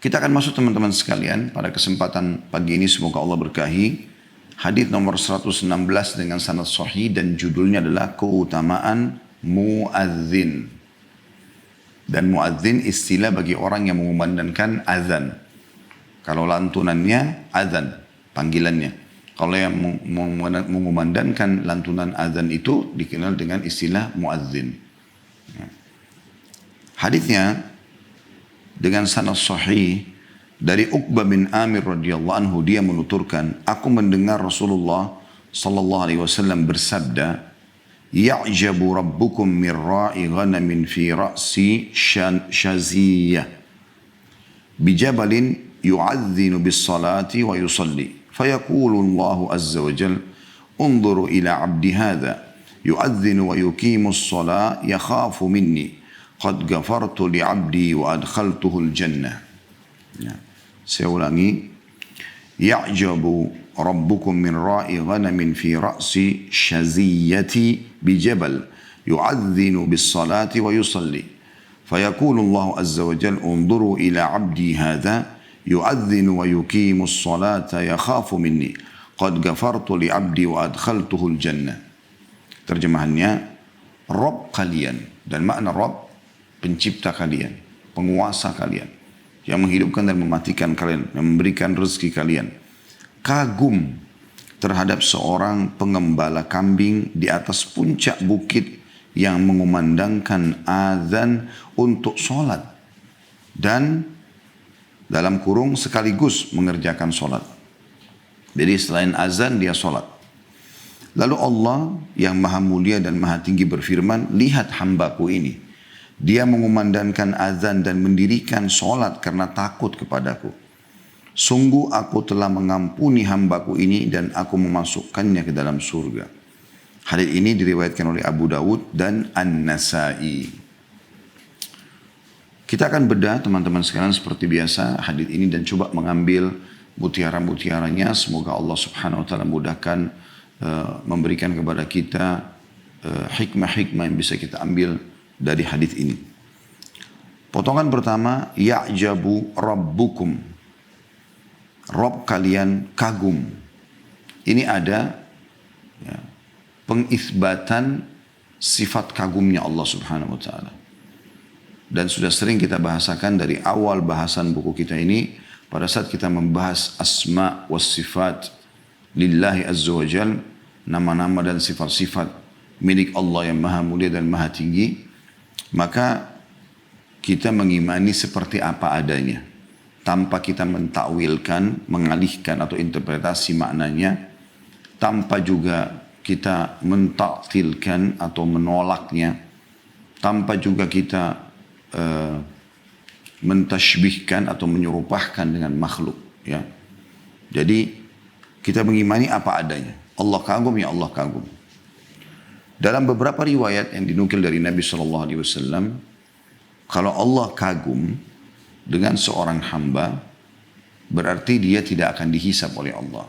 Kita akan masuk teman-teman sekalian pada kesempatan pagi ini, semoga Allah berkahi. Hadis nomor 116 dengan sanad sahih dan judulnya adalah keutamaan muadzin. Dan muadzin istilah bagi orang yang mengumandangkan azan. Kalau lantunannya azan, panggilannya. Kalau yang mengumandangkan lantunan azan itu dikenal dengan istilah muadzin. Hadisnya dengan sanad sahih dari Uqbah bin Amir radhiyallahu anhu, dia menuturkan, aku mendengar Rasulullah sallallahu alaihi wasallam bersabda, ya'jabu rabbukum min ra'i ghanamin fi ra'si shaziyah bijabalin yu'adhdhinu bis salati wa yusalli fayaqulu Allahu azza wa jalla unzuru ila 'abdi hadha yu'adhdhinu wa yuqimu as-salata yakhafu minni qad ghafartu li 'abdi wa adkhaltuhu al-jannah. Ya. Saya ulangi. Ya'jabu rabbukum min ra'i ghanamin fi ra'si shaziyati bijabal yu'adhdhinu bis salati wa yusalli fayaqulu Allah azza wa jalla unzuru ila 'abdi hadha yu'adhdhinu wa yuqimu as-salata yakhafu minni qad ghafartu li 'abdi wa adkhaltuhu al-jannah. Terjemahannya, Rabb kalian, dan makna Rabb pencipta kalian, penguasa kalian, yang menghidupkan dan mematikan kalian, yang memberikan rezeki kalian, kagum terhadap seorang pengembala kambing di atas puncak bukit yang mengumandangkan azan untuk sholat dan dalam kurung sekaligus mengerjakan sholat. Jadi selain azan dia sholat. Lalu Allah yang maha mulia dan maha tinggi berfirman, lihat hambaku ini, dia mengumandangkan azan dan mendirikan sholat karena takut kepadaku. Sungguh aku telah mengampuni hambaku ini dan aku memasukkannya ke dalam surga. Hadis ini diriwayatkan oleh Abu Dawud dan An-Nasai. Kita akan bedah teman-teman sekalian seperti biasa hadis ini dan coba mengambil mutiara-mutiaranya. Semoga Allah subhanahu wa ta'ala mudahkan memberikan kepada kita hikmah-hikmah yang bisa kita ambil dari hadis ini. Potongan pertama, ya'jabu rabbukum. Rabb kalian kagum. Ini ada ya, pengisbatan sifat kagumnya Allah subhanahu wa ta'ala. Dan sudah sering kita bahasakan dari awal bahasan buku kita ini, pada saat kita membahas asma was sifat lillahi azza wa jal, nama-nama dan sifat-sifat milik Allah yang maha mulia dan maha tinggi, maka kita mengimani seperti apa adanya, tanpa kita mentakwilkan, mengalihkan atau interpretasi maknanya, tanpa juga kita mentaktilkan atau menolaknya, tanpa juga kita mentashbihkan atau menyerupahkan dengan makhluk. Ya. Jadi kita mengimani apa adanya. Allah kagum, ya Allah kagum. Dalam beberapa riwayat yang dinukil dari Nabi SAW, kalau Allah kagum dengan seorang hamba, berarti dia tidak akan dihisab oleh Allah.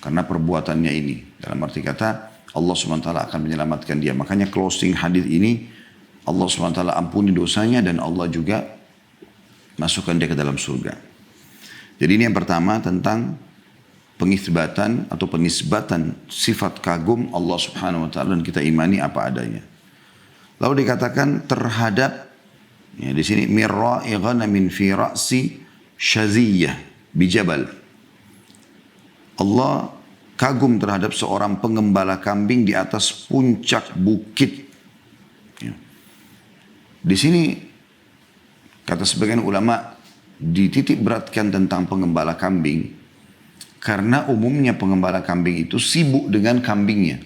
Karena perbuatannya ini. Dalam arti kata, Allah SWT akan menyelamatkan dia. Makanya closing hadis ini, Allah SWT ampuni dosanya dan Allah juga masukkan dia ke dalam surga. Jadi ini yang pertama tentang pengisbatan atau penisbatan sifat kagum Allah subhanahu wa ta'ala dan kita imani apa adanya. Lalu dikatakan terhadap, ya di sini, mirra'i ghanamin fi ra'si shaziyah bijabal. Allah kagum terhadap seorang pengembala kambing di atas puncak bukit. Ya. Di sini, kata sebagian ulama, dititik beratkan tentang pengembala kambing, karena umumnya pengembala kambing itu sibuk dengan kambingnya.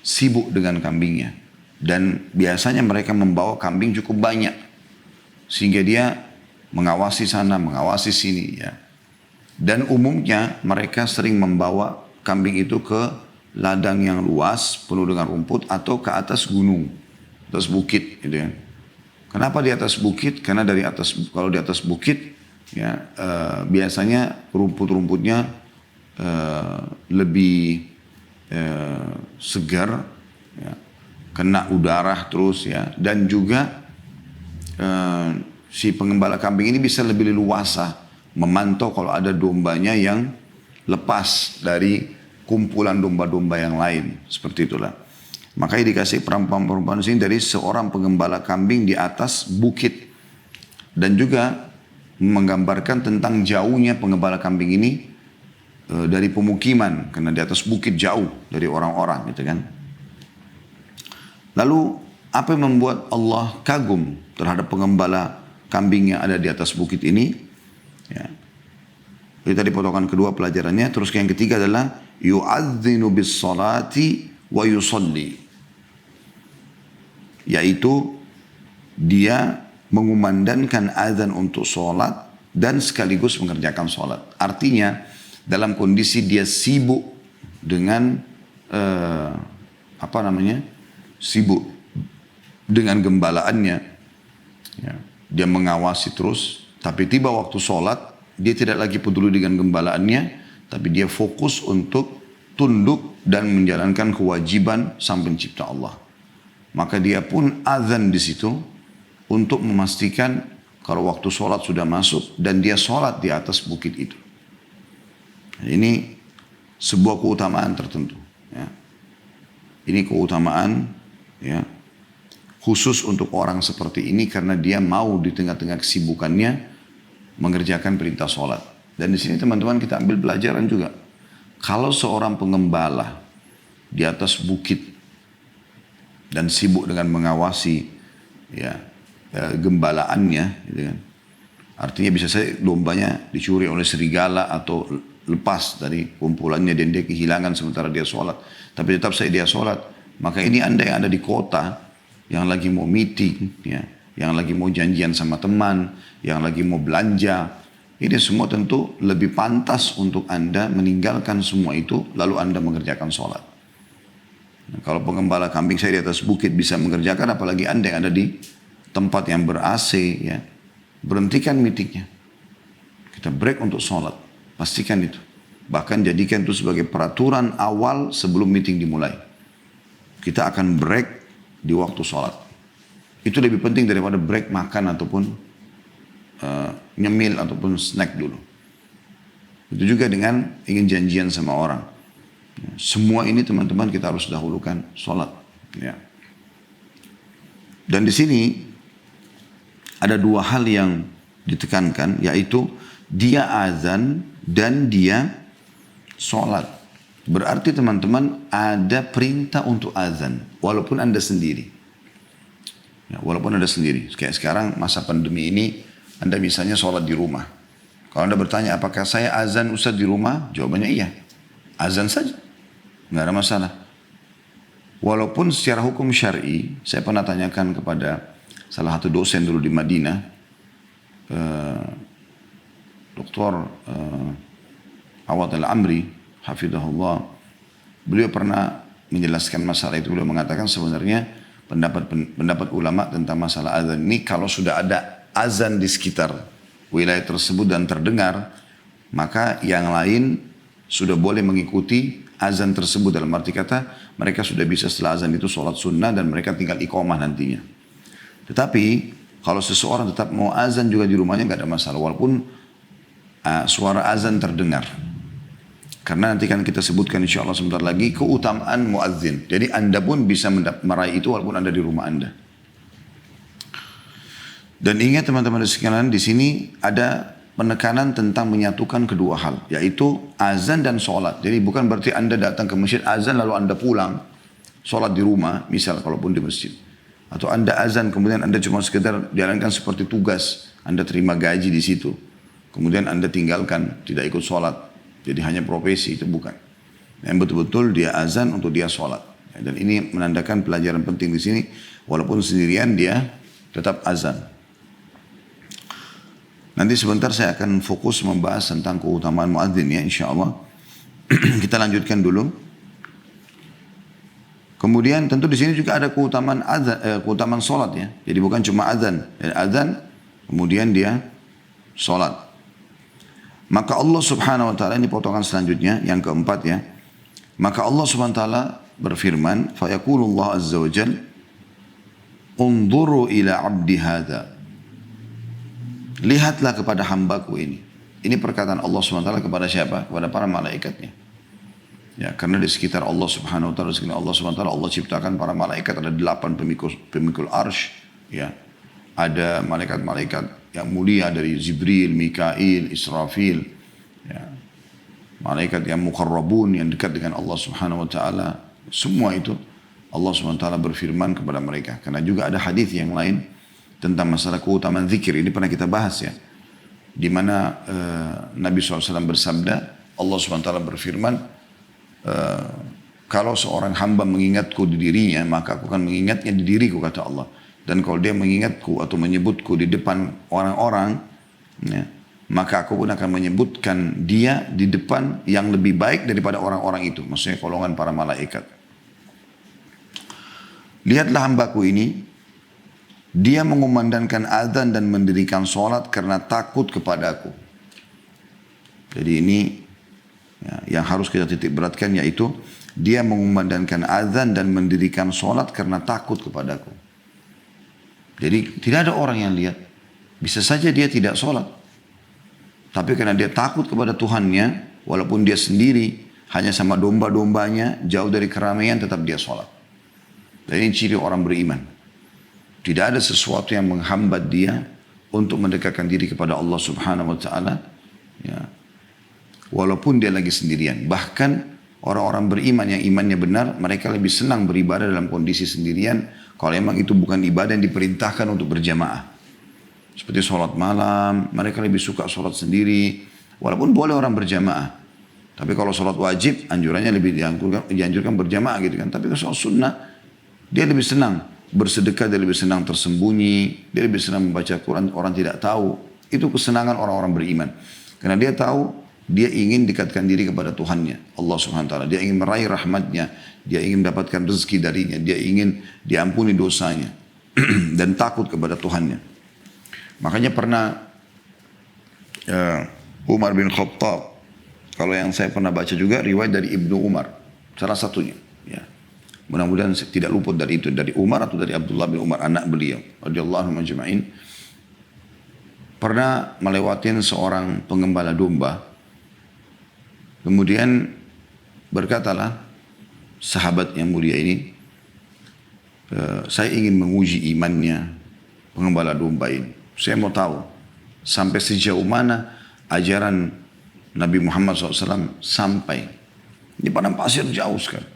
Sibuk dengan kambingnya. Dan biasanya mereka membawa kambing cukup banyak. Sehingga dia mengawasi sana, mengawasi sini. Ya. Dan umumnya mereka sering membawa kambing itu ke ladang yang luas, penuh dengan rumput, atau ke atas gunung, atas bukit. Gitu ya. Kenapa di atas bukit? Karena dari atas, kalau di atas bukit, ya, biasanya rumput-rumputnya lebih segar, ya, kena udara terus, ya, dan juga si pengembala kambing ini bisa lebih leluasa memantau kalau ada dombanya yang lepas dari kumpulan domba-domba yang lain. Seperti itulah. Makanya dikasih perumpamaan sini dari seorang pengembala kambing di atas bukit. Dan juga menggambarkan tentang jauhnya pengembala kambing ini dari pemukiman. Karena di atas bukit jauh dari orang-orang gitu kan. Lalu apa yang membuat Allah kagum terhadap pengembala kambing yang ada di atas bukit ini? Ya. Jadi tadi potongan kedua pelajarannya. Terus yang ketiga adalah yu'adzinu bis salati wa yusalli. Yaitu dia mengumandangkan azan untuk sholat dan sekaligus mengerjakan sholat. Artinya dalam kondisi dia sibuk dengan sibuk dengan gembalaannya, ya, dia mengawasi terus, tapi tiba waktu sholat, dia tidak lagi peduli dengan gembalaannya, tapi dia fokus untuk tunduk dan menjalankan kewajiban Sang Pencipta Allah. Maka dia pun azan di situ untuk memastikan kalau waktu sholat sudah masuk dan dia sholat di atas bukit itu. Ini sebuah keutamaan tertentu. Ya. Ini keutamaan, ya, khusus untuk orang seperti ini karena dia mau di tengah-tengah kesibukannya mengerjakan perintah sholat. Dan di sini teman-teman kita ambil pelajaran juga. Kalau seorang pengembala di atas bukit dan sibuk dengan mengawasi, ya, gembalaannya, gitu kan. Artinya bisa saja dombanya dicuri oleh serigala atau lepas dari kumpulannya dan dia kehilangan sementara dia sholat. Tapi tetap saja dia sholat. Maka ini Anda yang ada di kota, yang lagi mau meeting, ya, yang lagi mau janjian sama teman, yang lagi mau belanja. Ini semua tentu lebih pantas untuk Anda meninggalkan semua itu, lalu Anda mengerjakan sholat. Nah, kalau pengembala kambing saya di atas bukit bisa mengerjakan, apalagi Anda yang ada di tempat yang ber-AC, ya, berhentikan meetingnya. Kita break untuk sholat. Pastikan itu. Bahkan jadikan itu sebagai peraturan awal sebelum meeting dimulai. Kita akan break di waktu sholat. Itu lebih penting daripada break makan ataupun nyemil ataupun snack dulu. Itu juga dengan ingin janjian sama orang. Semua ini teman-teman kita harus dahulukan sholat. Ya. Dan di sini ada dua hal yang ditekankan, yaitu dia azan dan dia sholat. Berarti teman-teman ada perintah untuk azan, walaupun Anda sendiri. Ya, walaupun Anda sendiri. Kayak sekarang masa pandemi ini, Anda misalnya sholat di rumah. Kalau Anda bertanya, apakah saya azan Ustaz di rumah? Jawabannya iya. Azan saja. Nggak ada masalah. Walaupun secara hukum syar'i, saya pernah tanyakan kepada salah satu dosen dulu di Madinah, Dr. Awad Al-Amri, hafidhahullah, beliau pernah menjelaskan masalah itu. Beliau mengatakan sebenarnya pendapat ulama tentang masalah azan ini, kalau sudah ada azan di sekitar wilayah tersebut dan terdengar, maka yang lain sudah boleh mengikuti azan tersebut. Dalam arti kata, mereka sudah bisa setelah azan itu sholat sunnah dan mereka tinggal iqamah nantinya. Tetapi kalau seseorang tetap mau azan juga di rumahnya nggak ada masalah, walaupun suara azan terdengar. Karena nanti kan kita sebutkan insya Allah sebentar lagi keutamaan muadzin. Jadi Anda pun bisa meraih itu walaupun Anda di rumah Anda. Dan ingat teman-teman sekalian, di sini ada penekanan tentang menyatukan kedua hal, yaitu azan dan sholat. Jadi bukan berarti Anda datang ke masjid azan lalu Anda pulang sholat di rumah, misal kalaupun di masjid. Atau Anda azan kemudian Anda cuma sekedar jalankan seperti tugas, Anda terima gaji di situ. Kemudian Anda tinggalkan, tidak ikut sholat. Jadi hanya profesi, itu bukan. Yang betul-betul dia azan untuk dia sholat. Dan ini menandakan pelajaran penting di sini. Walaupun sendirian dia tetap azan. Nanti sebentar saya akan fokus membahas tentang keutamaan muadzin ya, insya Allah. Kita lanjutkan dulu. Kemudian tentu di sini juga ada keutamaan azan, keutamaan sholat ya. Jadi bukan cuma azan, azan kemudian dia sholat. Maka Allah Subhanahu Wa Taala, ini potongan selanjutnya yang keempat ya. Maka Allah Subhanahu Wa Taala berfirman, "Fayaqulullah Azza wa Jalla, unzuru ila abdi hadza." lihatlah kepada hambaku ini. Ini perkataan Allah SWT kepada siapa? Kepada para malaikatnya. Ya, karena di sekitar Allah Subhanahu wa taala, di sekitar Allah Subhanahu wa taala, Allah ciptakan para malaikat, ada 8 pemikul arsy, ya. Ada malaikat-malaikat yang mulia dari Jibril, Mikail, Israfil, ya. Malaikat yang muqarrabun yang dekat dengan Allah Subhanahu wa taala. Semua itu Allah Subhanahu wa taala berfirman kepada mereka. Karena juga ada hadis yang lain tentang masalah keutamaan zikir. Ini pernah kita bahas ya. Di mana Nabi SAW bersabda, Allah Subhanahu wa taala berfirman, kalau seorang hamba mengingatku di dirinya, maka aku akan mengingatnya di diriku, kata Allah. Dan kalau dia mengingatku atau menyebutku di depan orang-orang, ya, maka aku pun akan menyebutkan dia di depan yang lebih baik daripada orang-orang itu. Maksudnya golongan para malaikat. Lihatlah hambaku ini, dia mengumandangkan azan dan mendirikan sholat karena takut kepadaku. Jadi ini ya, yang harus kita titik beratkan, yaitu dia mengumandangkan azan dan mendirikan sholat karena takut kepadaku. Jadi tidak ada orang yang lihat. Bisa saja dia tidak sholat. Tapi karena dia takut kepada Tuhannya, walaupun dia sendiri, hanya sama domba-dombanya, jauh dari keramaian, tetap dia sholat. Dan ini ciri orang beriman. Tidak ada sesuatu yang menghambat dia untuk mendekatkan diri kepada Allah Subhanahu wa taala, ya. Walaupun dia lagi sendirian. Bahkan orang-orang beriman yang imannya benar, mereka lebih senang beribadah dalam kondisi sendirian, kalau memang itu bukan ibadah yang diperintahkan untuk berjamaah. Seperti sholat malam, mereka lebih suka sholat sendiri, walaupun boleh orang berjamaah. Tapi kalau sholat wajib, anjurannya lebih dianjurkan berjamaah gitu kan. Tapi kalau sholat sunnah, dia lebih senang bersedekah, dia lebih senang tersembunyi, dia lebih senang membaca Quran, orang tidak tahu. Itu kesenangan orang-orang beriman. Karena dia tahu, dia ingin dekatkan diri kepada Tuhannya, Allah Subhanahu wa taala. Dia ingin meraih rahmatnya, dia ingin mendapatkan rezeki darinya, dia ingin diampuni dosanya dan takut kepada Tuhannya. Makanya pernah Umar bin Khattab, kalau yang saya pernah baca juga riwayat dari Ibnu Umar, salah satunya, ya. Mudah-mudahan tidak luput dari itu, dari Umar atau dari Abdullah bin Umar, anak beliau, radhiyallahu anhum ajma'in, pernah melewatin seorang pengembala domba. Kemudian berkatalah sahabat yang mulia ini, saya ingin menguji imannya pengembala domba ini. Saya mau tahu sampai sejauh mana ajaran Nabi Muhammad SAW sampai. Di padang pasir jauh sekali.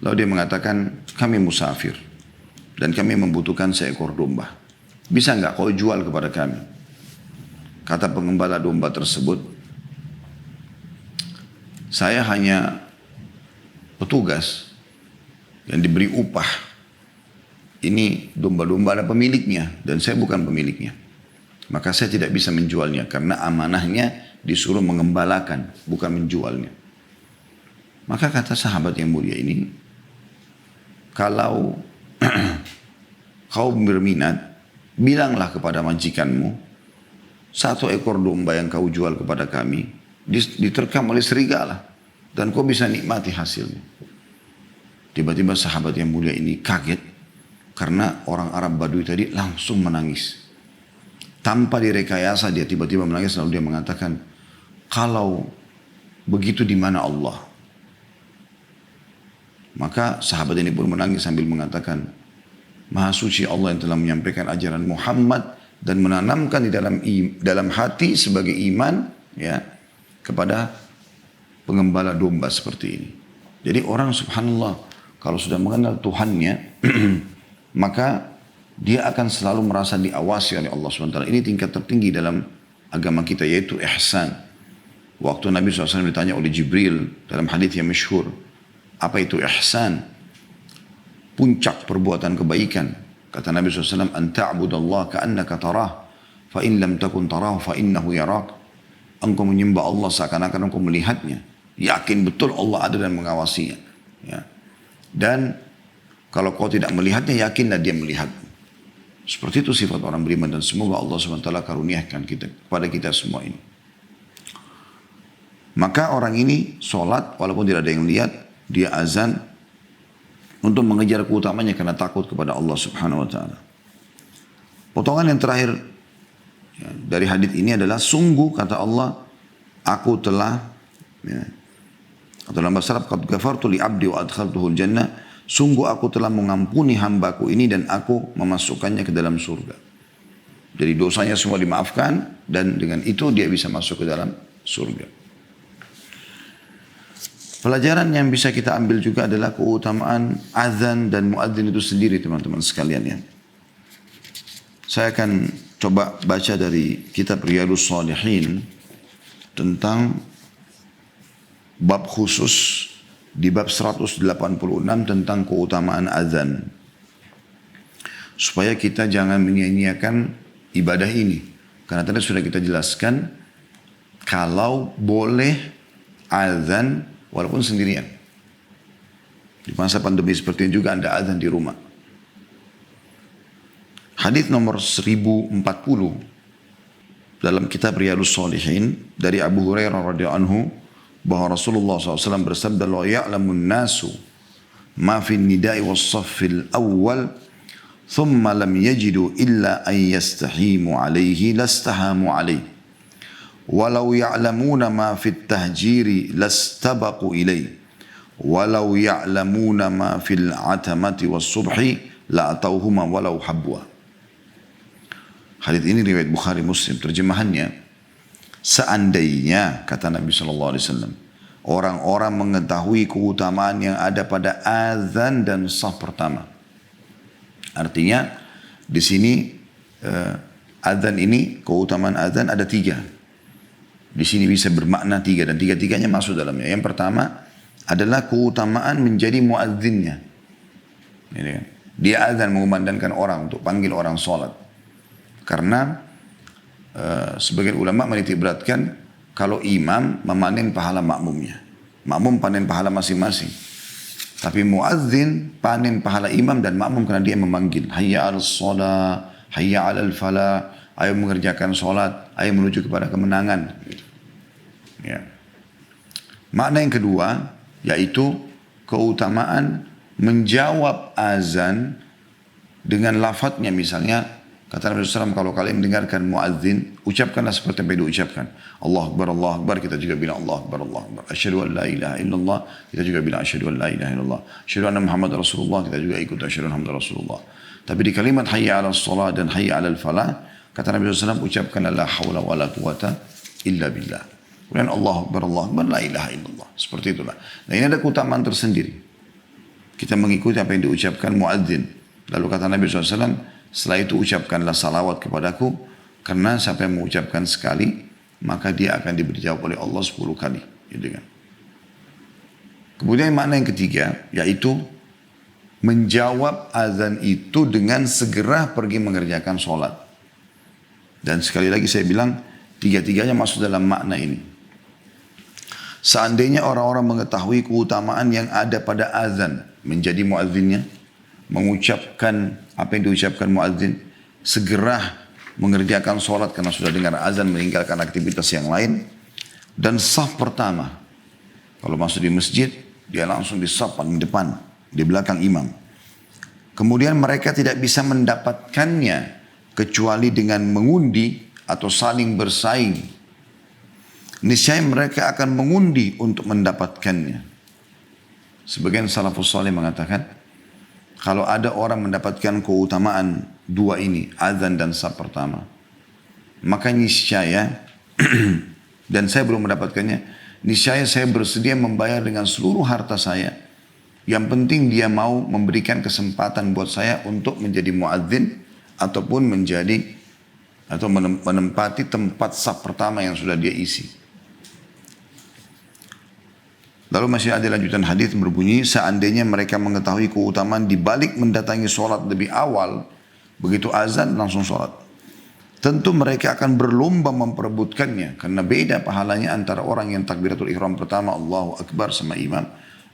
Lalu dia mengatakan, kami musafir dan kami membutuhkan seekor domba. Bisa nggak kau jual kepada kami? Kata pengembala domba tersebut, saya hanya petugas yang diberi upah. Ini domba-domba ada pemiliknya dan saya bukan pemiliknya. Maka saya tidak bisa menjualnya karena amanahnya disuruh mengembalakan, bukan menjualnya. Maka kata sahabat yang mulia ini, kalau kau berminat, bilanglah kepada majikanmu, 1 ekor domba yang kau jual kepada kami diterkam oleh serigala dan kau bisa nikmati hasilnya. Tiba-tiba sahabat yang mulia ini kaget karena orang Arab Badui tadi langsung menangis. Tanpa direkayasa dia tiba-tiba menangis, lalu dia mengatakan, kalau begitu di mana Allah? Maka sahabat ini pun menangis sambil mengatakan, Maha suci Allah yang telah menyampaikan ajaran Muhammad dan menanamkan di dalam hati sebagai iman, ya, kepada pengembala domba seperti ini. Jadi orang subhanallah kalau sudah mengenal Tuhannya maka dia akan selalu merasa diawasi oleh Allah SWT. Ini tingkat tertinggi dalam agama kita, yaitu ihsan. Waktu Nabi SAW ditanya oleh Jibril dalam hadis yang masyhur, apa itu ihsan? Puncak perbuatan kebaikan. Kata Nabi SAW, an ta'budallaha ka'annaka tarah, fa in lam takun tarahu fa innahu yarak. Engkau menyembah Allah seakan-akan engkau melihatnya. Yakin betul Allah ada dan mengawasinya. Ya. Dan kalau kau tidak melihatnya, yakinlah dia melihatmu. Seperti itu sifat orang beriman, dan semoga Allah SWT karuniakan kita kepada kita semua ini. Maka orang ini sholat walaupun tidak ada yang lihat, dia azan untuk mengejar keutamanya karena takut kepada Allah Subhanahu wa taala. Potongan yang terakhir dari hadits ini adalah sungguh kata Allah, aku telah, ya, atau dalam bahasa Arab, qad ghafartu li abdi wa adkhaltuhul jannah, sungguh aku telah mengampuni hambaku ini dan aku memasukkannya ke dalam surga. Jadi dosanya semua dimaafkan dan dengan itu dia bisa masuk ke dalam surga. Pelajaran yang bisa kita ambil juga adalah keutamaan azan dan muadzin itu sendiri, teman-teman sekalian ya. Saya akan coba baca dari kitab Riyadhus Shalihin tentang bab khusus di bab 186 tentang keutamaan azan. Supaya kita jangan menyia-nyiakan ibadah ini. Karena tadi sudah kita jelaskan kalau boleh azan walaupun sendirian. Di masa pandemi seperti ini juga Anda azan di rumah. Hadits nomor 1040 dalam kitab Riyadhus Shalihin dari Abu Hurairah radhiyallahu anhu bahwa Rasulullah SAW bersabda, "La ya'lamun nasu ma fi nida'i was-saffil awwal thumma lam yajidu illa an yastahimu alaihi lastahamu alaihi walau ya'lamuna ma fi at-tahjiri lastabaqu ilaihi walau ya'lamuna ma fil atamati was-subhi la atauhuma walau habwa." Hadits ini riwayat Bukhari Muslim. Terjemahannya, seandainya kata Nabi SAW, orang-orang mengetahui keutamaan yang ada pada azan dan saf pertama. Artinya di sini azan ini, keutamaan azan ada 3. Di sini bisa bermakna 3 dan 3-3-nya masuk dalamnya. Yang pertama adalah keutamaan menjadi muadzinnya. Dia azan mengumandangkan orang untuk panggil orang sholat. Karena sebagian ulama menitik beratkan kalau imam memanen pahala makmumnya. Makmum panen pahala masing-masing. Tapi muadzin panen pahala imam dan makmum karena dia memanggil. Hayya 'alas shalah, hayya 'alal falah. Ayo mengerjakan sholat, ayo menuju kepada kemenangan. Ya. Makna yang kedua yaitu keutamaan menjawab azan dengan lafadznya. Misalnya kata Nabi SAW, kalau kalian mendengarkan muadzin, ucapkanlah seperti yang diucapkan. Allah Akbar, kita juga bilang Allah Akbar, Allah Akbar. Asyhadu an la ilaha illallah, kita juga bilang asyhadu an la ilaha illallah. Asyhadu anna Muhammad Rasulullah, kita juga ikut asyhadu anna Muhammad Rasulullah. Tapi di kalimat hayya 'alas shalah dan hayya 'alal falah, kata Nabi SAW, ucapkan la haula wa la quwata illa billah. Kemudian Allah Akbar, la ilaha illallah. Seperti itulah. Nah, ini ada keutamaan tersendiri. Kita mengikuti apa yang diucapkan muadzin. Lalu kata Nabi SAW, setelah itu ucapkanlah salawat kepadaku, karena siapa yang mengucapkan sekali, maka dia akan diberi jawab oleh Allah 10 kali. Gitu kan. Kemudian makna yang ketiga, yaitu menjawab azan itu dengan segera pergi mengerjakan sholat. Dan sekali lagi saya bilang, 3-3-nya masuk dalam makna ini. Seandainya orang-orang mengetahui keutamaan yang ada pada azan, menjadi muadzinnya, mengucapkan apa yang diucapkan muadzin, segera mengerjakan sholat karena sudah dengar azan, meninggalkan aktivitas yang lain. Dan saf pertama, kalau masuk di masjid, dia langsung di saf paling depan, di belakang imam. Kemudian mereka tidak bisa mendapatkannya kecuali dengan mengundi atau saling bersaing. Niscaya mereka akan mengundi untuk mendapatkannya. Sebagian salafus saleh mengatakan, kalau ada orang mendapatkan keutamaan 2 ini, azan dan saf pertama, maka niscaya, dan saya belum mendapatkannya, niscaya saya bersedia membayar dengan seluruh harta saya. Yang penting dia mau memberikan kesempatan buat saya untuk menjadi muadzin ataupun menjadi atau menempati tempat saf pertama yang sudah dia isi. Lalu masih ada lanjutan hadis berbunyi, seandainya mereka mengetahui keutamaan di balik mendatangi sholat lebih awal, begitu azan langsung sholat, tentu mereka akan berlomba memperebutkannya, karena beda pahalanya antara orang yang takbiratul ihram pertama Allahu Akbar sama imam,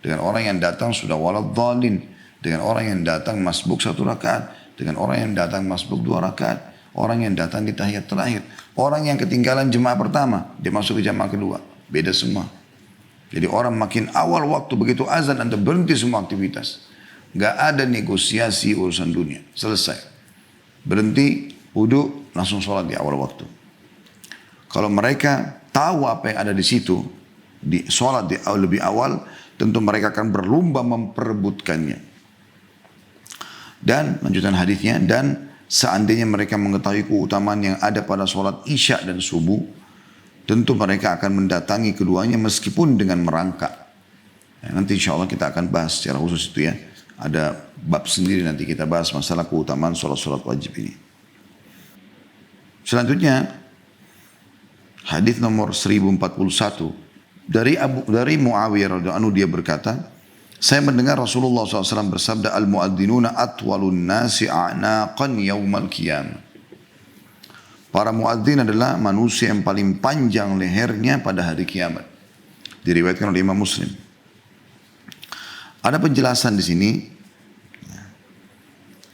dengan orang yang datang sudah waladhdallin, dengan orang yang datang masbuk 1 rakaat, dengan orang yang datang masbuk 2 rakaat, orang yang datang di tahiyat terakhir, orang yang ketinggalan jemaah pertama, dia masuk ke jemaah kedua, beda semua. Jadi orang makin awal waktu begitu azan Anda berhenti semua aktivitas. Gak ada negosiasi urusan dunia. Selesai. Berhenti, wudhu, langsung sholat di awal waktu. Kalau mereka tahu apa yang ada di situ, di sholat lebih awal, tentu mereka akan berlomba memperebutkannya. Dan lanjutan hadisnya, dan seandainya mereka mengetahui keutamaan yang ada pada sholat isya dan subuh, tentu mereka akan mendatangi keduanya meskipun dengan merangkak. Nanti insya Allah kita akan bahas secara khusus itu ya. Ada bab sendiri nanti kita bahas masalah keutamaan sholat-sholat wajib ini. Selanjutnya, hadis nomor 1041 dari Muawiyah radhiyallahu anhu, dia berkata, saya mendengar Rasulullah SAW bersabda, al-muadzzinuna atwalun nasi a'naqan yaumal qiyamah. Para muadzin adalah manusia yang paling panjang lehernya pada hari kiamat. Diriwayatkan oleh Imam Muslim. Ada penjelasan di sini.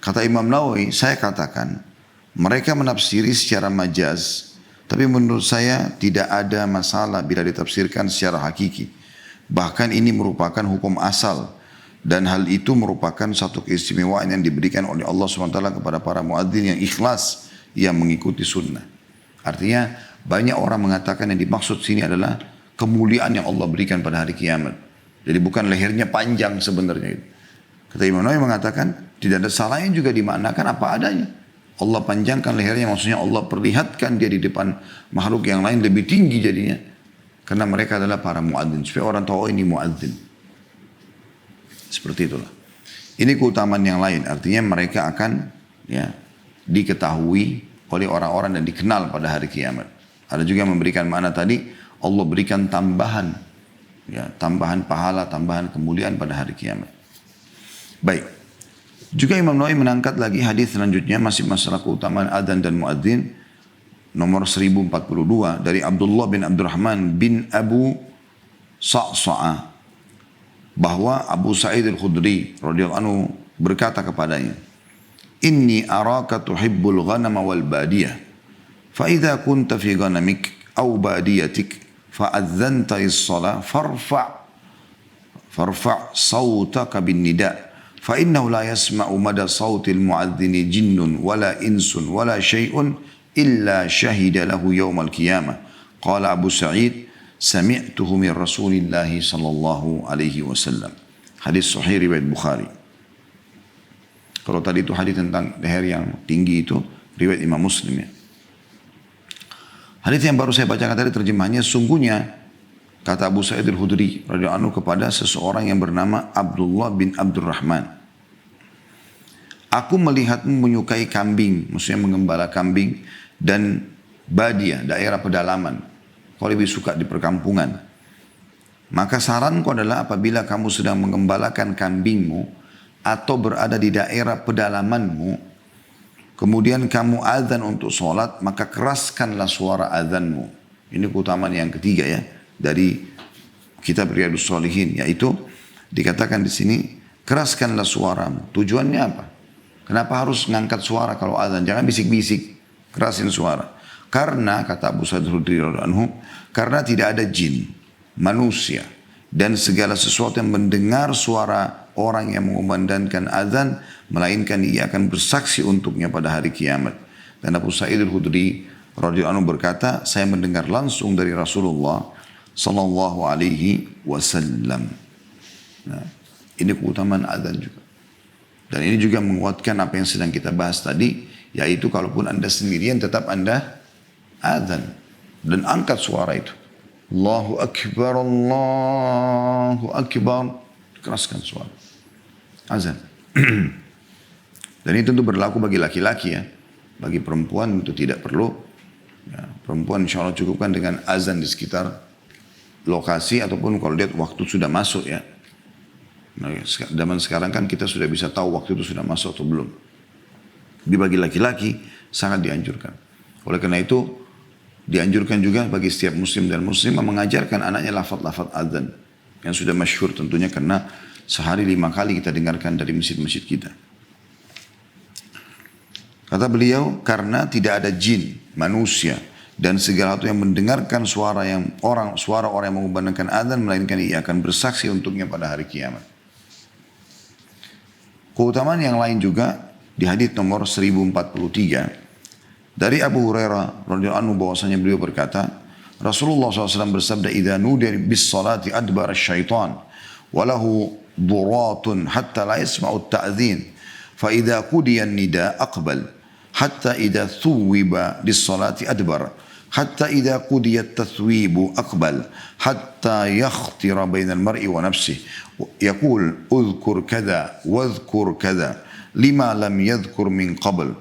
Kata Imam Nawawi, saya katakan, mereka menafsiri secara majaz, tapi menurut saya tidak ada masalah bila ditafsirkan secara hakiki. Bahkan ini merupakan hukum asal, dan hal itu merupakan satu keistimewaan yang diberikan oleh Allah SWT kepada para muadzin yang ikhlas, yang mengikuti sunnah. Artinya banyak orang mengatakan yang dimaksud sini adalah kemuliaan yang Allah berikan pada hari kiamat. Jadi bukan lehernya panjang sebenarnya. Kata Imam Nawawi mengatakan tidak ada salahnya juga dimaknakan apa adanya. Allah panjangkan lehernya, maksudnya Allah perlihatkan dia di depan makhluk yang lain lebih tinggi jadinya. Karena mereka adalah para muadzin, supaya orang tahu ini muadzin. Seperti itulah. Ini keutamaan yang lain, artinya mereka akan ya diketahui oleh orang-orang dan dikenal pada hari kiamat. Ada juga yang memberikan makna tadi, Allah berikan tambahan, ya, tambahan pahala, tambahan kemuliaan pada hari kiamat. Baik. Juga Imam Nawawi mengangkat lagi hadis selanjutnya, masih masalah keutamaan adzan dan muadzin, nomor 1042 dari Abdullah bin Abdurrahman bin Abu Sa'sa'ah, bahwa Abu Sa'id al-Khudri radhiyallahu anhu berkata kepadanya, inni araka tuhibbul ghanama wal badiyah, fa idza kunta fi ghanamik aw badiyatik fa adzanta is-shalah farfa' sawtaka bin nida' fa innahu la yasma'u mada sawtil mu'adzini jinnun wala insun wala syai'un illa syahida lahu yawmal qiyamah. Qala Abu Sa'id, sami'tuhu min Rasulillah sallallahu alaihi wasallam. Hadis sahih riwayat Bukhari. Kalau tadi itu hadis tentang leher yang tinggi itu riwayat Imam Muslim ya. Hadis yang baru saya bacakan tadi terjemahannya, sungguhnya kata Abu Sa'id al-Khudri radhiyallahu anhu kepada seseorang yang bernama Abdullah bin Abdurrahman, aku melihatmu menyukai kambing, maksudnya mengembala kambing, dan badiah, daerah pedalaman. Kau lebih suka di perkampungan. Maka saranku adalah apabila kamu sedang mengembalakan kambingmu atau berada di daerah pedalamanmu, kemudian kamu azan untuk sholat, maka keraskanlah suara azanmu. Ini keutamaan yang ketiga ya dari kitab Riyadhus Shalihin, yaitu dikatakan di sini keraskanlah suaramu. Tujuannya apa? Kenapa harus mengangkat suara kalau azan? Jangan bisik-bisik, kerasin suara. Karena kata Abu Sa'id al-Khudri radhiyallahu anhu, karena tidak ada jin, manusia, dan segala sesuatu yang mendengar suara orang yang mengumandangkan azan, melainkan ia akan bersaksi untuknya pada hari kiamat. Dan Abu Sa'id al-Khudri radhiyallahu anhu berkata, saya mendengar langsung dari Rasulullah sallallahu alaihi wasallam. Nah, ini keutamaan azan juga. Dan ini juga menguatkan apa yang sedang kita bahas tadi, yaitu kalaupun Anda sendirian tetap Anda azan dan angkat suara itu. Allahu Akbar, Allahu Akbar. Keraskan suara. Azan. Dan ini tentu berlaku bagi laki-laki ya. Bagi perempuan itu tidak perlu. Ya, perempuan insya Allah cukupkan dengan azan di sekitar lokasi, ataupun kalau lihat waktu sudah masuk ya. Nah, zaman sekarang kan kita sudah bisa tahu waktu itu sudah masuk atau belum. Bagi laki-laki sangat dianjurkan. Oleh karena itu dianjurkan juga bagi setiap muslim dan muslimah mengajarkan anaknya lafaz-lafaz azan yang sudah masyhur tentunya, karena sehari 5 kali kita dengarkan dari masjid-masjid kita. Kata beliau, karena tidak ada jin, manusia, dan segala sesuatu yang mendengarkan suara orang yang mengumandangkan azan, melainkan ia akan bersaksi untuknya pada hari kiamat. Keutamaan yang lain juga di hadis nomor 1043 Dari Abu Hurairah radhiyallahu anhu bahwasanya beliau berkata, Rasulullah SAW bersabda, "Idza nudiya bis salati adbara syaitan wa lahu duratun hatta la yasma'u at-ta'dhin, fa idza qudiya an-nida aqbal hatta idza thuwiba bis salati adbar hatta idza qudiya at-tathwibu aqbal hatta yakhtira bainal mar'i wa nafsihi yaqul udhkur kadha wadhkur kadha lima lam yadhkur min qabl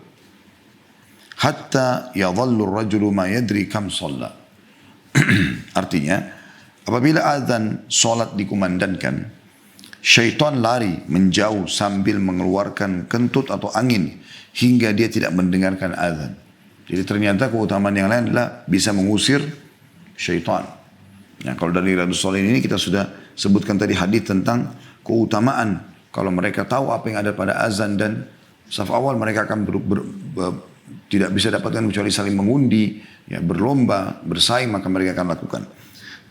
hatta yadhallu ar-rajulu ma yadri kam shalla." Artinya, apabila azan solat dikumandangkan, syaitan lari menjauh sambil mengeluarkan kentut atau angin hingga dia tidak mendengarkan azan. Jadi ternyata keutamaan yang lain adalah bisa mengusir syaitan. Nah, kalau dari Riyadhus Shalihin ini kita sudah sebutkan tadi hadis tentang keutamaan kalau mereka tahu apa yang ada pada azan dan saf awal mereka akan tidak bisa dapatkan kecuali saling mengundi, ya, berlomba, bersaing, maka mereka akan lakukan.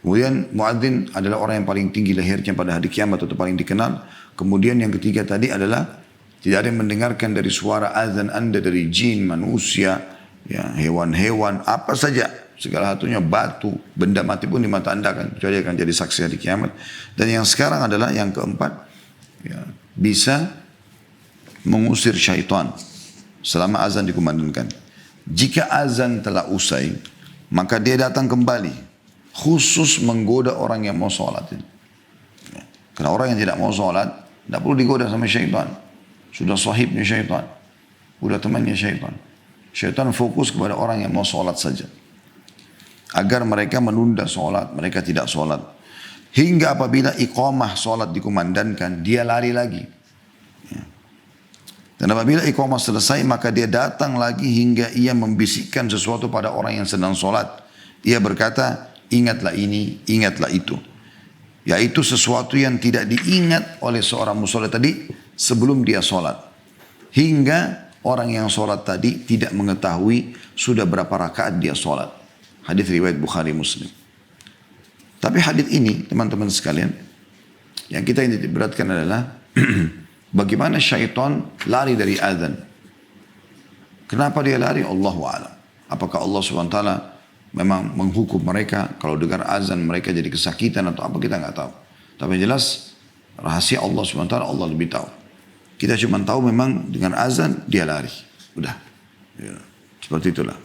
Kemudian muadzin adalah orang yang paling tinggi lehernya pada hari kiamat atau paling dikenal. Kemudian yang ketiga tadi adalah tidak ada yang mendengarkan dari suara azan Anda dari jin, manusia, ya, hewan-hewan, apa saja, segala satunya, batu, benda mati pun di mata Anda akan jadi saksi hari kiamat. Dan yang sekarang adalah yang keempat, ya, bisa mengusir syaitan selama azan dikumandangkan. Jika azan telah usai, maka dia datang kembali, khusus menggoda orang yang mau sholat. Karena orang yang tidak mau sholat, tidak perlu digoda sama syaitan. Sudah sahibnya syaitan, sudah temannya syaitan. Syaitan fokus kepada orang yang mau sholat saja, agar mereka menunda sholat, mereka tidak sholat. Hingga apabila iqamah sholat dikumandangkan, dia lari lagi. Dan apabila iqamah selesai, maka dia datang lagi hingga ia membisikkan sesuatu pada orang yang sedang sholat. Ia berkata, ingatlah ini, ingatlah itu. Yaitu sesuatu yang tidak diingat oleh seorang musolli tadi sebelum dia sholat. Hingga orang yang sholat tadi tidak mengetahui sudah berapa rakaat dia sholat. Hadis riwayat Bukhari Muslim. Tapi hadis ini, teman-teman sekalian, yang kita ini diberatkan adalah bagaimana syaitan lari dari azan. Kenapa dia lari? Allahu a'lam. Apakah Allah SWT memang menghukum mereka kalau dengar azan mereka jadi kesakitan atau apa, kita nggak tahu. Tapi jelas rahasia Allah SWT Allah lebih tahu. Kita cuma tahu memang dengan azan dia lari. Udah. Ya, seperti itulah.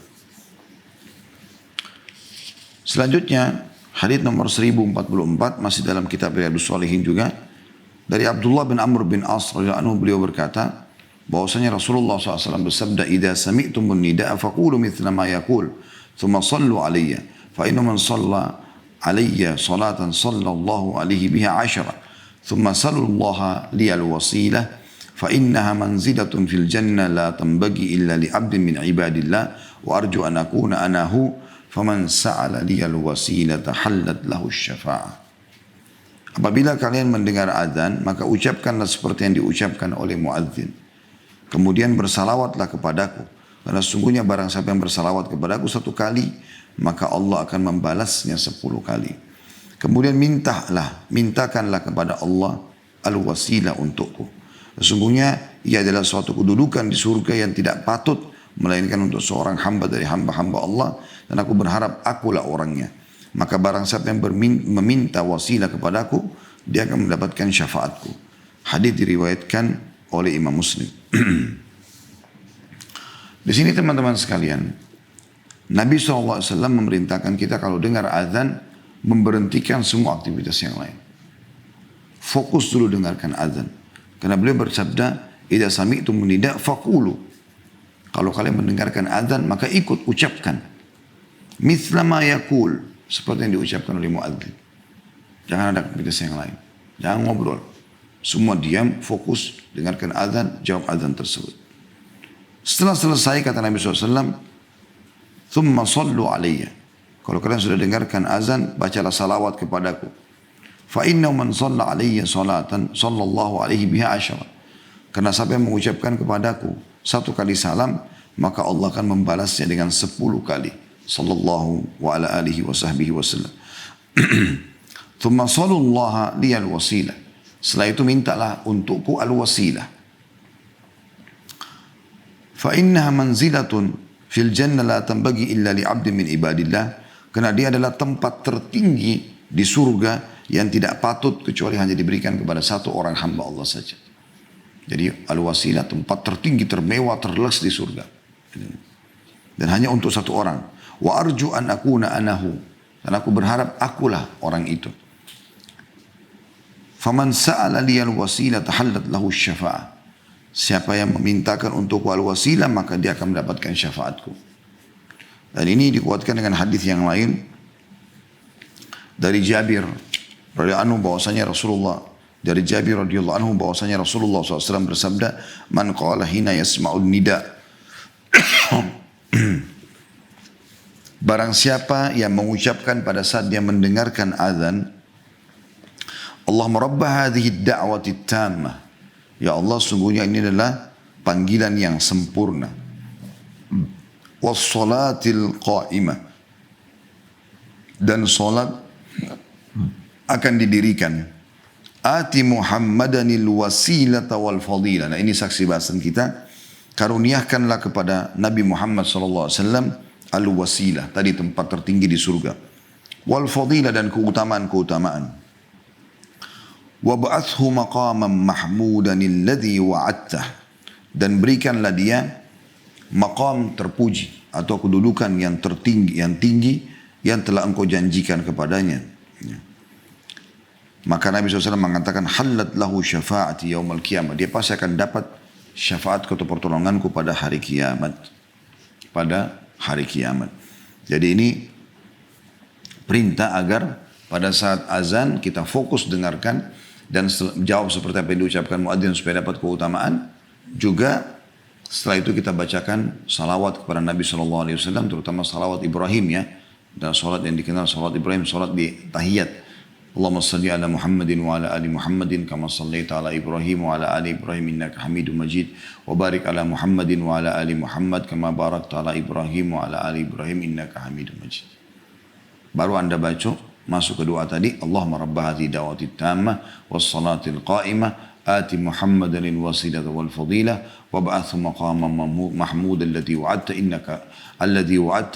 Selanjutnya hadis nomor 1044 masih dalam kitab Riyadhus Shalihin juga. Dari Abdullah bin Amr bin As radhiyallahu anhu, beliau berkata bahwasanya Rasulullah SAW bersabda, "Idza sami'tumun nida'a faqulu mithla ma yaqul, thumma sallu alayya, fa inna man shalla alayya salatan sallallahu alaihi biha 'ashara, thumma sallallahu liyal wasilah, fa innaha manzilatun fil jannah la tanbaghi illa li 'abdin min ibadillah, wa arju an akuna ana hu, faman sa'ala liyal wasilata hallat lahu syafa'ah." Apabila kalian mendengar azan, maka ucapkanlah seperti yang diucapkan oleh muadzin. Kemudian bersalawatlah kepadaku. Karena sungguhnya barang siapa yang bersalawat kepadaku 1 kali, maka Allah akan membalasnya 10 kali. Kemudian mintakanlah kepada Allah al-wasilah untukku. Sesungguhnya ia adalah suatu kedudukan di surga yang tidak patut melainkan untuk seorang hamba dari hamba-hamba Allah. Dan aku berharap akulah orangnya. Maka barang siapa yang meminta wasilah kepadaku, dia akan mendapatkan syafaatku. Hadis diriwayatkan oleh Imam Muslim. Di sini teman-teman sekalian, Nabi SAW memerintahkan kita kalau dengar azan, memberhentikan semua aktivitas yang lain. Fokus dulu dengarkan azan. Karena beliau bersabda, "Idza sami'tum nida' faqulu." Kalau kalian mendengarkan azan, maka ikut ucapkan. Mithla ma yaqul. Seperti yang diucapkan oleh muadzin. Jangan ada aktivitas yang lain. Jangan ngobrol. Semua diam, fokus, dengarkan azan, jawab azan tersebut. Setelah selesai, kata Nabi SAW, "Thumma sallu alayya." Kalau kalian sudah dengarkan azan, bacalah salawat kepadaku. "Fa inna man shalla alayya salatan, sallallahu alaihi biha 'ashara." Karena siapa yang mengucapkan kepadaku 1 kali salam, maka Allah akan membalasnya dengan 10 kali. Sallallahu wa ala alihi wa sahbihi wa sallam. Thumma sallallahu liyal wasilah. Setelah itu mintalah untukku al-wasilah. Fa innaha manzilatun Fil jannah la tanbaghi illa li 'abdin min ibadillah. Karena dia adalah tempat tertinggi di surga yang tidak patut kecuali hanya diberikan kepada satu orang hamba Allah saja. Jadi al-wasilah tempat tertinggi, termewah, terles di surga. Dan hanya untuk satu orang. Wa arju an akuna anahu. Dan aku berharap akulah orang itu. Faman sa'ala liyal wasilah tahallat lahu syafa'ah. Siapa yang memintakan untuk al-wasilah maka dia akan mendapatkan syafaatku. Dan ini dikuatkan dengan hadis yang lain dari Jabir radhiyallahu anhu bahwasanya Rasulullah SAW bersabda, "Man qala hina yasma'un nida." Barang siapa yang mengucapkan pada saat dia mendengarkan azan, Allahumma rabba hadhihi ad-da'wati at-tammah. Ya Allah, sungguhnya ini adalah panggilan yang sempurna. Was-salatil qa'imah. Dan salat akan didirikan. Ati Muhammadanil wasilata wal fadilah. Nah, ini saksi bahasan kita. Karuniakanlah kepada Nabi Muhammad SAW al-wasilah. Tadi tempat tertinggi di surga. Wal fadilah dan keutamaan-keutamaan. Wab'athu maqaman mahmudanil ladhi wa'attah. Dan berikanlah dia maqam terpuji atau kedudukan yang tertinggi, yang telah engkau janjikan kepadanya. Maka Nabi SAW mengatakan, halat lahu syafa'ati yaumal qiyamah. Dia pasti akan dapat syafaatku atau pertolonganku pada hari kiamat. Pada hari kiamat. Jadi ini perintah agar pada saat azan kita fokus dengarkan dan jawab seperti apa yang diucapkan muadzin supaya dapat keutamaan. Juga setelah itu kita bacakan salawat kepada Nabi SAW, terutama salawat Ibrahim ya. Dan salat yang dikenal salawat Ibrahim, salat di tahiyat. Allahumma salli ala Muhammadin wa ala ali Muhammadin kama sallaita ala Ibrahim wa ala ali Ibrahim innaka Hamidum Majid wa barik ala Muhammadin wa ala ali Muhammad kama barakta ala Ibrahim wa ala ali Ibrahim innaka Hamidum Majid. Baru Anda baca masuk ke doa tadi, Allahumma rabba hadhihi da'wati tammah was salatil qa'imah آتِ محمدا الوسيلة والفضيلة وابعثه مقاما محمودا الذي وعدت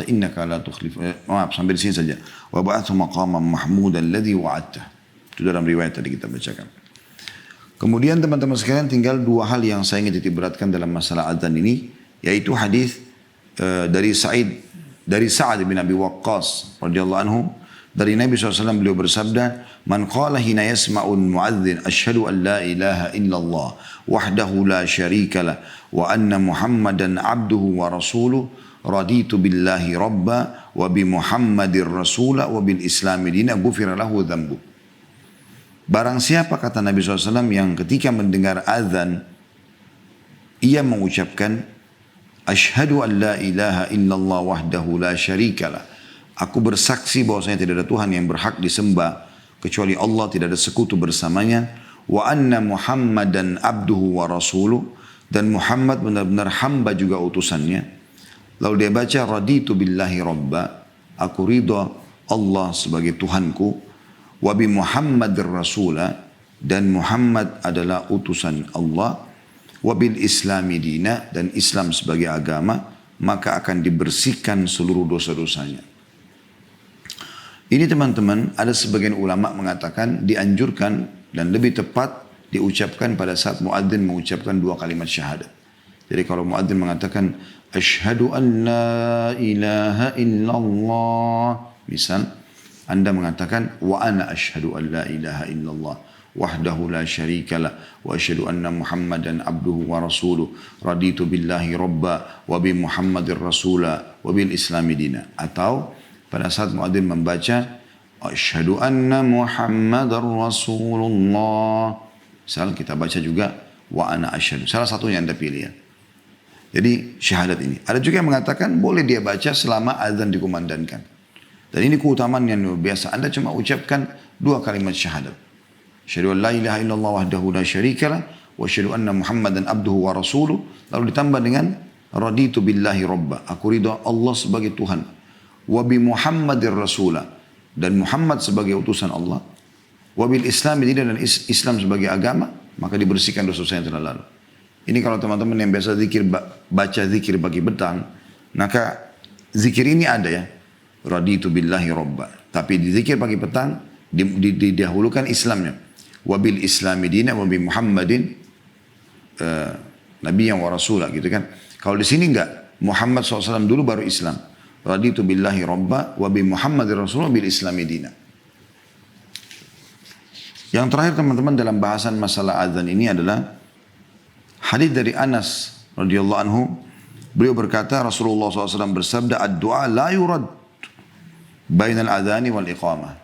إنك لا تخلف sampai di sini saja. وابعثه مقاما محمودا الذي وعدته. Itu dalam riwayat tadi kita bacakan. Kemudian teman-teman sekalian tinggal dua hal yang saya ingin titik beratkan dalam masalah adzan ini, yaitu hadis dari Sa'ad bin Abi Waqqas radhiyallahu anhu. Dari Nabi SAW beliau bersabda, "Man qala hina yasma'un mu'adzin asyhadu an la ilaha illallah wahdahu la syarika lah wa anna Muhammadan abduhu wa rasuluh raditu billahi rabba wa bi Muhammadir rasula wa bil islami dina ghufira lahu dhanbu." Barang siapa, kata Nabi SAW, yang ketika mendengar azan ia mengucapkan asyhadu an la ilaha illallah wahdahu la syarika lah. Aku bersaksi bahwasanya tidak ada Tuhan yang berhak disembah kecuali Allah, tidak ada sekutu bersamanya. Wa anna Muhammadan abduhu wa rasuluh, dan Muhammad benar-benar hamba juga utusannya. Lalu dia baca raditu billahi rabba, aku ridha Allah sebagai Tuhanku. Wa bi Muhammadir rasula, dan Muhammad adalah utusan Allah. Wa bil islami dina, dan Islam sebagai agama, maka akan dibersihkan seluruh dosa-dosanya. Ini teman-teman, ada sebagian ulama mengatakan dianjurkan dan lebih tepat diucapkan pada saat muadzin mengucapkan dua kalimat syahadat. Jadi kalau muadzin mengatakan asyhadu an la ilaha illallah, misal Anda mengatakan wa ana asyhadu an la ilaha illallah wahdahu la syarikalah wa asyhadu anna Muhammadan abduhu wa rasuluh raditu billahi rabba wa bi Muhammadir rasula wa bil islami dina. Atau pada saat muadzin membaca asyhadu anna Muhammadar Rasulullah, misal kita baca juga wa ana asyhadu. Salah satunya Anda pilih ya. Jadi syahadat ini. Ada juga yang mengatakan boleh dia baca selama azan dikumandangkan. Dan ini keutamaan yang luar biasa. Anda cuma ucapkan dua kalimat syahadat. Asyhadu an la ilaha illallah wahdahu la syarikalah wa asyhadu anna Muhammadan abduhu wa rasuluh. Lalu ditambah dengan raditu billahi rabba. Aku ridha Allah sebagai Tuhan. Wa bi Muhammadir rasulah, dan Muhammad sebagai utusan Allah. Wa bil islami dina, dan Islam sebagai agama, maka dibersihkan dosa-dosa yang telah lalu. Ini kalau teman-teman yang biasa baca zikir pagi petang, Maka zikir ini ada ya. Raditu billahi robba. Tapi di zikir pagi petang didahulukan Islamnya. Wabil islami dina wabil Muhammadin Nabi yang wa rasulah gitu kan. Kalau di sini enggak. Muhammad SAW dulu baru Islam. Raditu billahi robba wabil Muhammadin rasulullah bil islami dina. Yang terakhir teman-teman dalam bahasan masalah azan ini adalah hadis dari Anas radhiyallahu anhu. Beliau berkata Rasulullah SAW bersabda ad-du'a la yurad bainal adhani wal iqamah.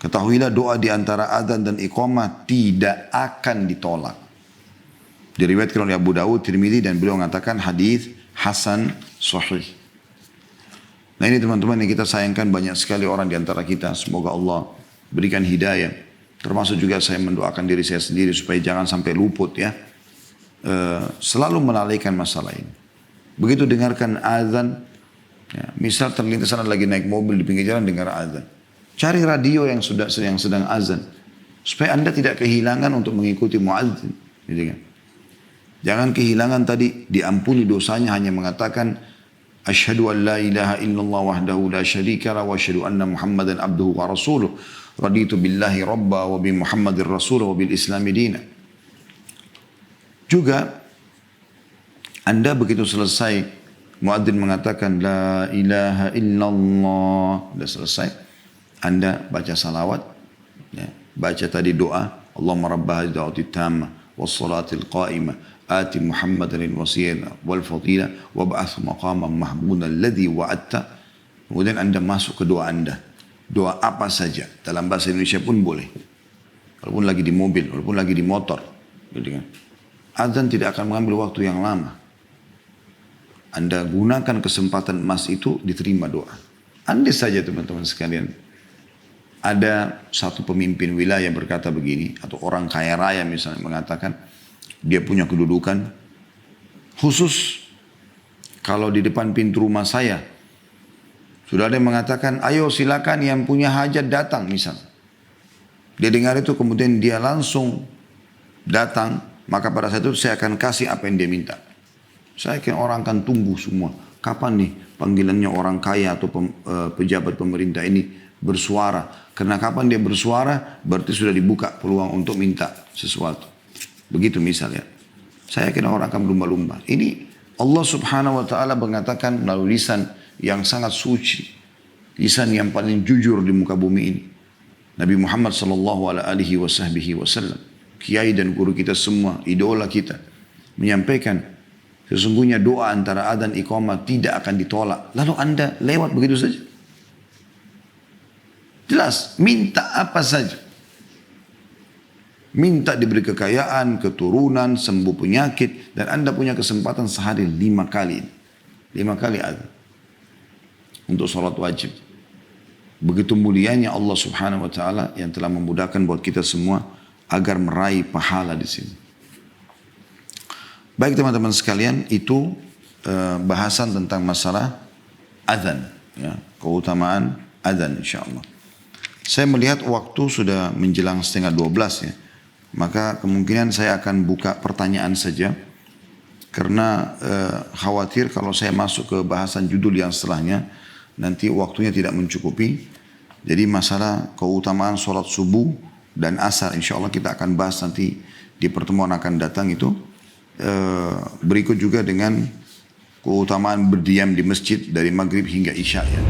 Ketahuilah doa di antara azan dan iqamah tidak akan ditolak. Diriwayatkan oleh Abu Dawud, Tirmidzi dan beliau mengatakan hadis hasan sahih. Nah ini teman-teman yang kita sayangkan banyak sekali orang di antara kita. Semoga Allah berikan hidayah. Termasuk juga saya mendoakan diri saya sendiri supaya jangan sampai luput ya. Selalu melalaikan masalah ini. Begitu dengarkan azan, ya, misal terlintas lagi naik mobil di pinggir jalan dengar azan. Cari radio yang sedang azan. Supaya Anda tidak kehilangan untuk mengikuti muadzin. Gitu kan. Jangan kehilangan tadi diampuni dosanya hanya mengatakan asyhadu an la ilaha illallah wahdahu la syarika lahu wa asyhadu anna Muhammadan abduhu wa rasuluh. Raditu billahi rabba wa bi Muhammadir rasul wa bil islami dina. Juga Anda begitu selesai muadzin mengatakan la ilaha illallah, sudah selesai, Anda baca salawat, ya, baca tadi doa, Allahumma rabba hadhihi da'wati tamma was salatil qa'imah ati Muhammadan al-wasilah wal fadilah wa ba'ath maqaman mahmudan alladhi wa'adta. Kemudian Anda masuk ke doa Anda. Doa apa saja dalam bahasa Indonesia pun boleh. Walaupun lagi di mobil, walaupun lagi di motor, gitu kan. Azan tidak akan mengambil waktu yang lama. Anda gunakan kesempatan emas itu diterima doa. Andai saja teman-teman sekalian, ada satu pemimpin wilayah berkata begini, atau orang kaya raya misalnya mengatakan, dia punya kedudukan khusus, kalau di depan pintu rumah saya, sudah ada yang mengatakan, ayo silakan yang punya hajat datang misal. Dia dengar itu kemudian dia langsung datang, maka pada saat itu saya akan kasih apa yang dia minta. Saya yakin orang akan tunggu semua. Kapan nih panggilannya orang kaya atau pejabat pemerintah ini bersuara. Karena kapan dia bersuara, berarti sudah dibuka peluang untuk minta sesuatu. Begitu misalnya. Saya yakin orang akan berlumba-lumba. Ini Allah subhanahu wa ta'ala mengatakan melalui lisan yang sangat suci. Lisan yang paling jujur di muka bumi ini. Nabi Muhammad sallallahu alaihi wasallam, kiai dan guru kita semua, idola kita, menyampaikan sesungguhnya doa antara adzan iqamah tidak akan ditolak. Lalu Anda lewat begitu saja. Jelas, minta apa saja. Minta diberi kekayaan, keturunan, sembuh penyakit, dan Anda punya kesempatan sehari 5 kali. 5 kali adzan. Untuk sholat wajib. Begitu mulianya Allah subhanahu wa ta'ala yang telah memudahkan buat kita semua agar meraih pahala di sini. Baik teman-teman sekalian, itu bahasan tentang masalah adzan, ya, keutamaan adzan insyaallah. Saya melihat waktu sudah menjelang 11:30 ya. Maka kemungkinan saya akan buka pertanyaan saja. Karena khawatir kalau saya masuk ke bahasan judul yang setelahnya, nanti waktunya tidak mencukupi. Jadi masalah keutamaan sholat subuh dan asar insya Allah kita akan bahas nanti di pertemuan akan datang itu. Berikut juga dengan keutamaan berdiam di masjid dari maghrib hingga isya ya.